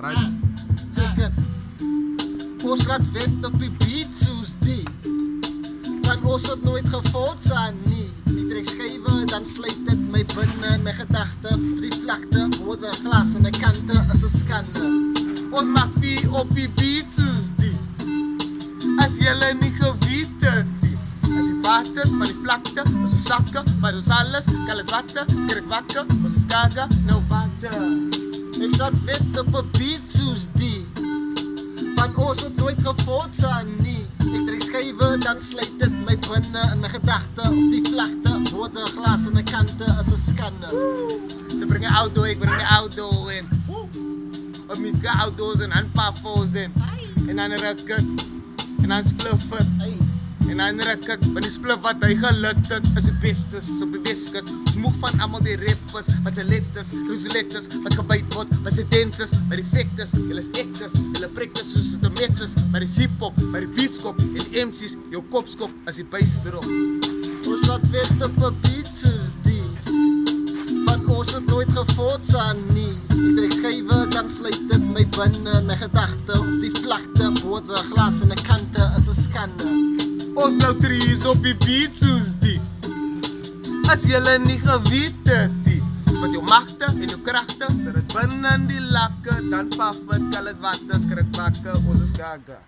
Right. Zeker. Ons laat wet op die beat soos die. Van ons het nooit gefoots aan nie. Die trek skywe, dan sluit dit my binne in my gedagte. Op die vlakte, woord een glas en die kante is een skande. Ons maak vie op die beat soos die. As jylle nie geweet het nie. As die bastes van die vlakte, ons is sakke, van ons alles, kal het watte, skrik wakke, ons is kaga, nou watte. Ek staat wet op een beat soos die. Van ons het nooit gefoots aan nie. Ek trek skywe, dan sluit dit my binne in my gedagte. Op die vlakte, woord een glas en die kante is een skande. Ze brengen auto, ek breng die auto in. Op my auto's en handpafos in. En dan ruk het, en dan spliff het. En dan ruk ek, want die spliff wat hy gelukt het, is die bestes op die weskus. Smoeg van allemaal die rappers, wat sy letters, cruiseleters, wat gebyt word, wat sy dances, wat die vectors, jylle is actors, jylle prektes soos die meters, wat die hiphop, wat die beatskop, en die MC's, jou kopskop, as die buis erop. Ons laat wet op een beat soos die, van ons het nooit gefoots aan nie. Ek trek skywe, dan sluit dit my binne, my gedagte, op die vlakte, woord een glas en die kante is een skande. Ons blauw trees op die beat soos die. As jylle nie geweet het die. Wat jou machte en jou krachte, sit het binne in die lakke, dan paf het, kal het watte, skrik wakke, ons is gaga.